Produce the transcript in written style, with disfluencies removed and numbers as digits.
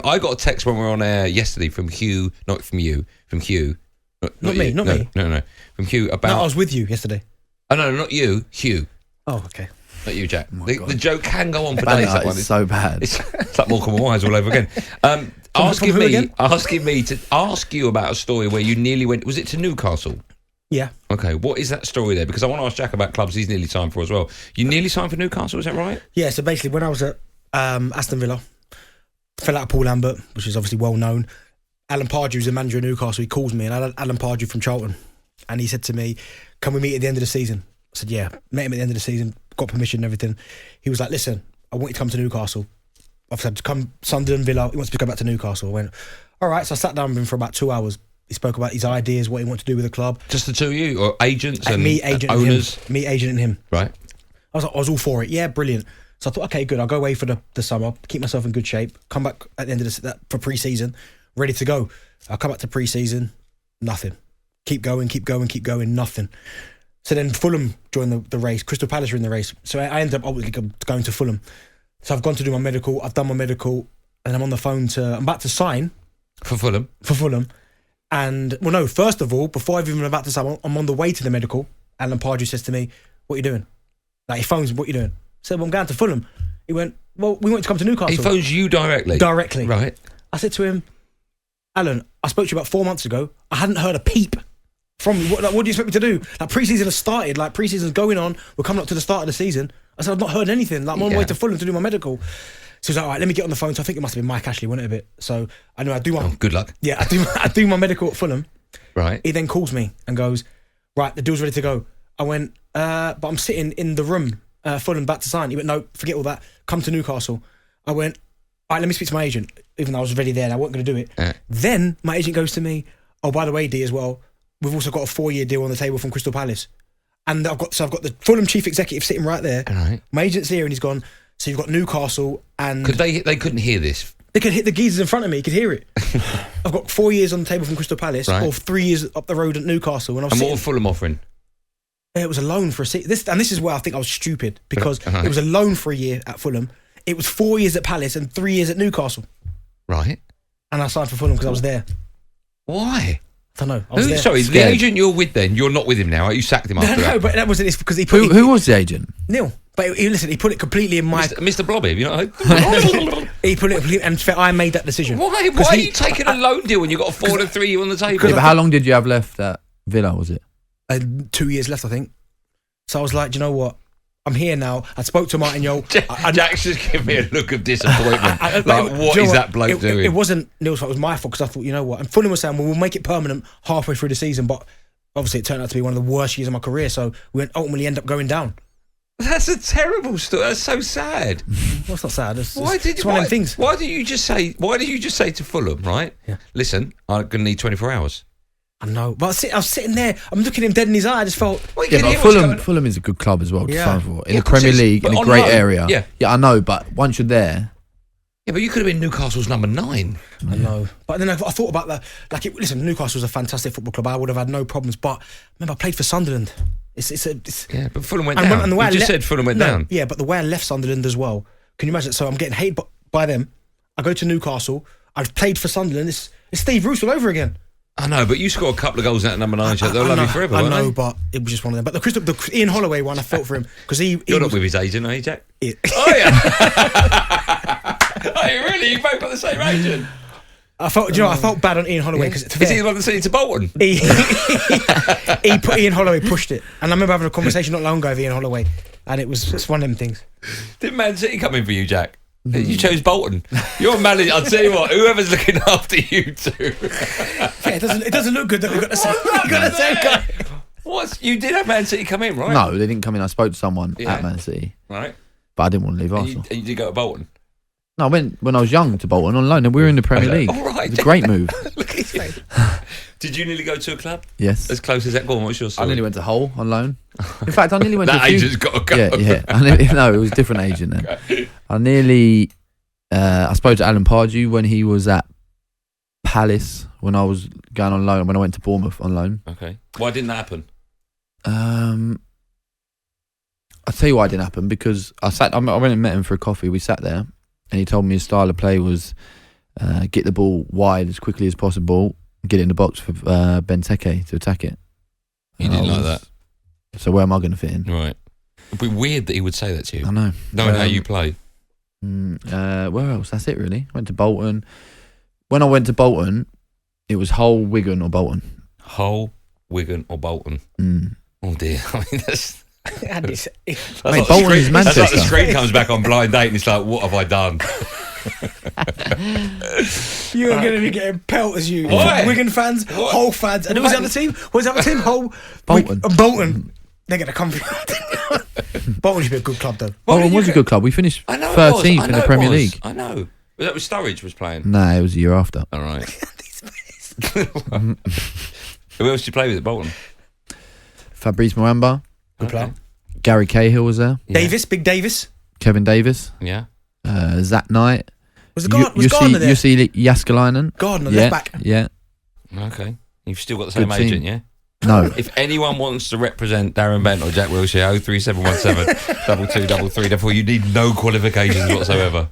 I got a text when we were on air yesterday from Hugh, not from you, from Hugh. Not me. No. From Hugh about... No, I was with you yesterday. Oh, no, not you, Hugh. Oh, okay. Not you, Jack. Oh The joke can go on for days. That one is so bad. It's like Morecambe and Wise all over again. Asking me to ask you about a story where you nearly went... Was it to Newcastle? Yeah. Okay, what is that story there? Because I want to ask Jack about clubs he's nearly signed for as well. You nearly signed for Newcastle, is that right? Yeah, so basically when I was at Aston Villa, fell out of Paul Lambert, which is obviously well known. Alan Pardew's the manager of Newcastle. He calls me, and Alan Pardew from Charlton, and he said to me, "Can we meet at the end of the season?" I said, "Yeah." Met him at the end of the season, got permission and everything. He was like, "Listen, I want you to come to Newcastle. I've said to come Sunderland, Villa. He wants to go back to Newcastle." I went, "All right." So I sat down with him for about 2 hours. He spoke about his ideas, what he wanted to do with the club. Just the two of you, or agents and me, agent, owners? And him. Me, agent, and him. Right. I was all for it. Yeah, brilliant. So I thought, okay, good. I'll go away for the summer, keep myself in good shape, come back at the end of for pre-season, ready to go. I'll come back to pre-season, nothing. Keep going, nothing. So then Fulham joined the race. Crystal Palace are in the race. So I ended up obviously going to Fulham. So I've gone to do my medical. I've done my medical, and I'm on the phone I'm about to sign. For Fulham. And, well, no, first of all, before I've even about to sign, I'm on the way to the medical. Alan Pardew says to me, "What are you doing?" Like, he phones me, "What are you doing?" I said, "Well, I'm going to Fulham." He went, "Well, we want you to come to Newcastle." He phones you directly? Directly. Right. I said to him, "Alan, I spoke to you about 4 months ago. I hadn't heard a peep from you. What do you expect me to do? Like, pre-season has started. Like, pre-season's going on. We're coming up to the start of the season." I said, "I've not heard anything. Like, I'm on my way to Fulham to do my medical." So he was like, "All right, let me get on the phone." So I think it must have been Mike Ashley, wasn't it, a bit? So I know I do my... Oh, good luck. Yeah, I do my medical at Fulham. Right. He then calls me and goes, "Right, the deal's ready to go." I went, "But I'm sitting in the room, Fulham about to sign." He went, "No, forget all that. Come to Newcastle." I went, "All right, let me speak to my agent," even though I was already there and I wasn't going to do it. Then my agent goes to me, "Oh, by the way, D, as well, we've also got a 4-year deal on the table from Crystal Palace." And I've got the Fulham chief executive sitting right there. Right. My agent's here and he's gone, "So you've got Newcastle and..." Because they couldn't hear this. They could hit the geezers in front of me. You could hear it. I've got 4 years on the table from Crystal Palace, right, or 3 years up the road at Newcastle. And what was Fulham offering? It was a loan for a season. This is where I think I was stupid, because it was a loan for a year at Fulham. It was 4 years at Palace and 3 years at Newcastle. Right. And I signed for Fulham because I was there. Why? I don't know. I was there. Sorry, the agent you're with then, you're not with him now. You sacked him after that. No, but that wasn't it, because he put... Who was the agent? Neil. But he put it completely in my... Mr. Blobby, you know? He put it completely... And I made that decision. Why are you taking a loan deal when you've got a 4 and 3 year on the table? Yeah, but how long did you have left at Villa, was it? 2 years left, I think. So I was like, "Do you know what? I'm here now." I spoke to Martin Yole. Jack's just giving me a look of disappointment. What is that bloke doing? It wasn't Neil's fault, it was my fault, because I thought, you know what? And Fulham was saying, "Well, we'll make it permanent halfway through the season," but obviously it turned out to be one of the worst years of my career, so we ultimately end up going down. That's a terrible story. That's so sad. Well, it's not sad. It's one of them things. Why did you just say to Fulham, right? Yeah. "Listen, I'm going to need 24 hours. I know. But I was sitting there, I'm looking him dead in his eye, I just felt... Yeah, but Fulham is a good club as well to sign for. In the Premier League, in a great area. Yeah, I know, but once you're there... Yeah, but you could have been Newcastle's number 9. I know. But then I thought about that. Listen, Newcastle's a fantastic football club. I would have had no problems. But remember, I played for Sunderland. Yeah, but Fulham went down. You just said Fulham went down. Yeah, but the way I left Sunderland as well. Can you imagine? So I'm getting hated by them. I go to Newcastle. I've played for Sunderland. It's Steve Bruce all over again. I know, but you scored a couple of goals in that number 9 shirt. They'll love you forever, I know, but it was just one of them. But the Ian Holloway one, I felt for him. Because You're not with his agent, are you, Jack? Oh, yeah. Oh, really? You both got the same agent? I felt bad on Ian Holloway. Is he the one that sent you to Bolton? Ian Holloway pushed it. And I remember having a conversation not long ago with Ian Holloway. And it's one of them things. Did Man City come in for you, Jack? You chose Bolton. You're a manager. I'll tell you what, whoever's looking after you two. Yeah, it doesn't look good that we've got the same guy. You did have Man City come in, right? No, they didn't come in. I spoke to someone at Man City. Right. But I didn't want to leave Arsenal. And you did go to Bolton? No, I went when I was young to Bolton on loan, and we were in the Premier League. All right. It was a great move. Look at his face. Did you nearly go to a club? Yes. As close as that? Go on, what's your story? I nearly went to Hull on loan. In fact, I nearly went to that agent's got to go. Yeah. No, it was a different agent then. Okay. I nearly... I spoke to Alan Pardew when he was at Palace, when I was going on loan, when I went to Bournemouth on loan. Okay. Why didn't that happen? I'll tell you why it didn't happen, because I went and met him for a coffee. We sat there and he told me his style of play was get the ball wide as quickly as possible, get it in the box for Benteke to attack it. You didn't like that? So where am I going to fit in? Right. It'd be weird that he would say that to you. I know. Knowing how you play. Where else? That's it, really. Went to Bolton. When I went to Bolton, it was Hull, Wigan or Bolton. Hull, Wigan or Bolton. Oh dear. I mean, that's... Mate, Bolton is Manchester. That's like the screen comes back on blind date and it's like, what have I done? You're going to be getting pelters, you. Why? Wigan fans, Hull fans. And who was the other team? What was the other team? Hull, Bolton. Bolton. They're going to come for Bolton should be a good club, though. Bolton was a good club. We finished 13th in the Premier League. I know. Was that with Sturridge was playing? Nah, it was the year after. All right. Who else did you play with at Bolton? Fabrice Muamba. Good player. Gary Cahill was there. Yeah. Davis, Big Davis. Kevin Davis. Yeah. Zach Knight. Was Gardner there? Jussi Jaskelainen. Gardner, yeah, left back. Yeah. Okay. You've still got the same Good agent, team. yeah? No. If anyone wants to represent Darren Bent or Jack Wilshere, 03717 2233, therefore you need no qualifications whatsoever.